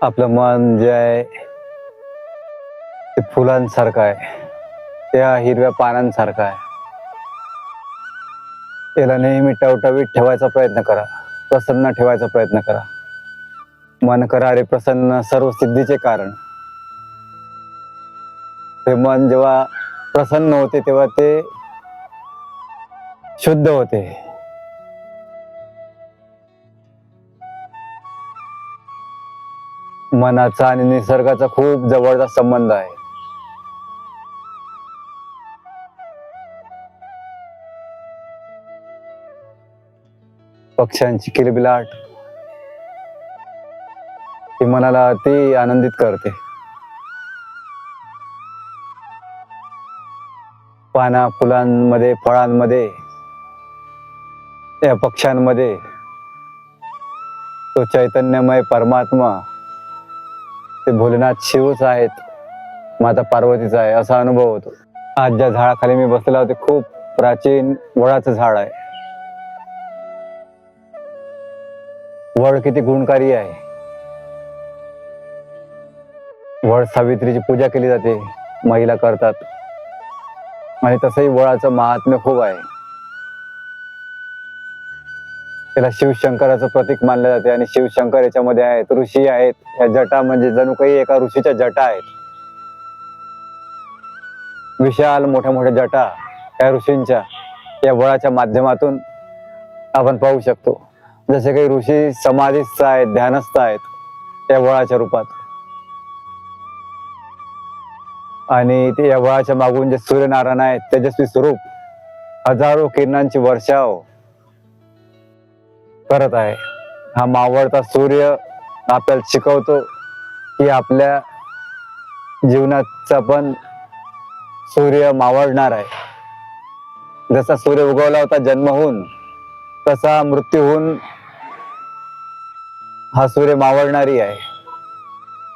आपलं मन जे आहे ते फुलांसारखं आहे, त्या हिरव्या पानांसारखं आहे. त्याला नेहमी टवटवीत ठेवायचा प्रयत्न करा, प्रसन्न ठेवायचा प्रयत्न करा. मन करारे प्रसन्न सर्व सिद्धीचे कारण. ते मन जेव्हा प्रसन्न होते तेव्हा ते शुद्ध होते. मनाचा आणि निसर्गाचा खूप जवळचा संबंध आहे. पक्ष्यांची किलबिलाट ही मनाला अति आनंदित करते. पाना फुलांमध्ये, फळांमध्ये, या पक्ष्यांमध्ये तो चैतन्यमय परमात्मा, ते भोलेनाथ शिवच आहेत, माता पार्वतीचा आहे असा अनुभव होतो. आज ज्या झाडाखाली मी बसलेला होते, खूप प्राचीन वडाचं झाड आहे. वड किती गुणकारी आहे. वड सावित्रीची पूजा केली जाते, महिला करतात. आणि तसंही वडाचं महात्म्य खूप आहे. त्याला शिवशंकराचं प्रतीक मानले जाते आणि शिवशंकर याच्यामध्ये आहेत, ऋषी आहेत. या जटा म्हणजे जणू काही एका ऋषीच्या जटा आहेत. विशाल मोठ्या मोठ्या जटा या ऋषींच्या या वडाच्या माध्यमातून आपण पाहू शकतो. जसे काही ऋषी समाधीस्थ आहेत, ध्यानस्थ आहेत या वडाच्या रूपात. आणि ते या वडाच्या मागून जे सूर्यनारायण आहेत, तेजस्वी स्वरूप, हजारो किरणांची वर्षाव करत आहे. हा मावळता सूर्य आपल्याला शिकवतो की आपल्या जीवनाचा पण सूर्य मावळणार आहे. जसा सूर्य उगवला होता जन्म होऊन, तसा मृत्यू होऊन हा सूर्य मावळणारी आहे.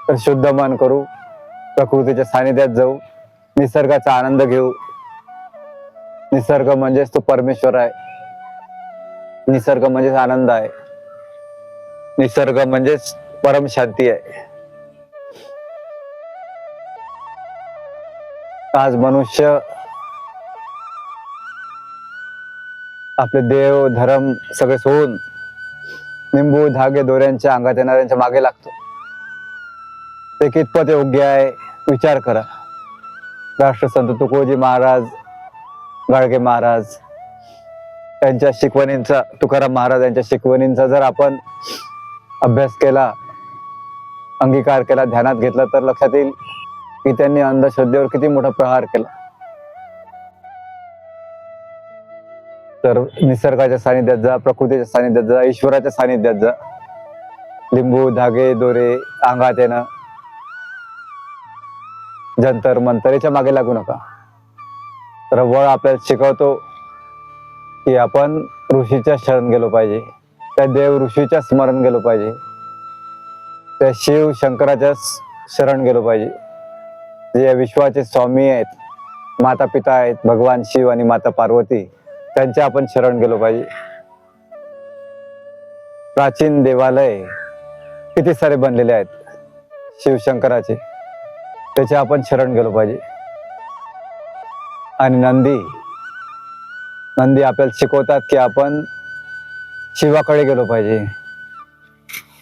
तर शुद्ध मन करू, प्रकृतीच्या सानिध्यात जाऊ, निसर्गाचा आनंद घेऊ. निसर्ग म्हणजेच तो परमेश्वर आहे. निसर्ग म्हणजेच आनंद आहे. निसर्ग म्हणजेच परम शांती आहे. आज मनुष्य आपले देव धर्म सगळे सोडून निंबू धागे दोऱ्यांच्या अंगात येणाऱ्यांच्या मागे लागतो. ते कितपत योग्य आहे विचार करा. राष्ट्रसंत तुकोजी महाराज, गाडगे महाराज यांच्या शिकवणींचा, तुकाराम महाराज यांच्या शिकवणींचा जर आपण अभ्यास केला, अंगीकार केला, ध्यानात घेतला, तर लक्षात येईल की त्यांनी अंधश्रद्धेवर किती मोठा प्रहार केला. तर निसर्गाच्या सानिध्यात जा, प्रकृतीच्या सानिध्यात जा, ईश्वराच्या सानिध्यात जा. लिंबू धागे दोरे अंगात येणं, जंतर मंतर याच्या मागे लागू नका. तर वळ आपल्याला शिकवतो की आपण ऋषीच्या शरण गेलो पाहिजे, त्या देव ऋषीच्या स्मरण गेलो पाहिजे, त्या शिव शंकराच्या शरण गेलो पाहिजे, जे या विश्वाचे स्वामी आहेत, माता पिता आहेत, भगवान शिव आणि माता पार्वती, त्यांच्या आपण शरण गेलो पाहिजे. प्राचीन देवालय किती सारे बनलेले आहेत शिवशंकराचे, त्याचे आपण शरण गेलो पाहिजे. आणि नंदी आपल्याला शिकवतात की आपण शिवाकडे गेलो पाहिजे,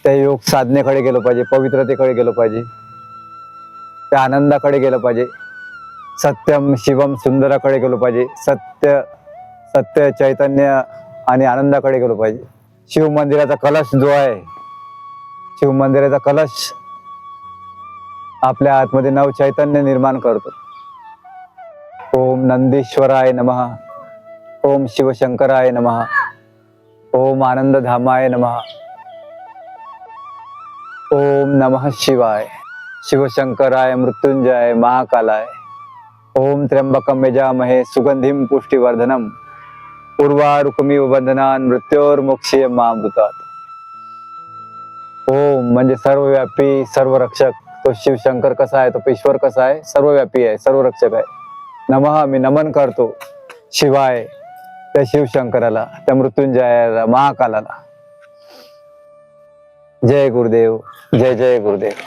त्या योग साधनेकडे गेलो पाहिजे, पवित्रतेकडे गेलो पाहिजे, त्या आनंदाकडे गेलो पाहिजे, सत्यम शिवम सुंदराकडे गेलो पाहिजे, सत्य चैतन्य आणि आनंदाकडे गेलो पाहिजे. शिव मंदिराचा कलश जो आहे, शिव मंदिराचा कलश आपल्या आतमध्ये नव चैतन्य निर्माण करतो. ओम नंदीश्वराय नमः, ओम शिवशंकराय नमः, ओम आनंदधामाय नमः, ओम नमः शिवाय, शिवशंकराय मृत्युंजय महाकालाय, ओम त्र्यंबकम यजामहे सुगंधिम पुष्टिवर्धनम, उर्वारुकमिव बंधनान् मृत्योर्मुक्षीयमामृतात्. ओम म्हणजे सर्वव्यापी, सर्वरक्षक. तो शिवशंकर कसा आहे, तो ईश्वर कसा आहे, सर्वव्यापी आहे, सर्वरक्षक आहे. नमः मी नमन करतो शिवाय, त्या शिवशंकराला, त्या मृत्युंजयाला, महाकालाला. जय गुरुदेव. जय जय गुरुदेव.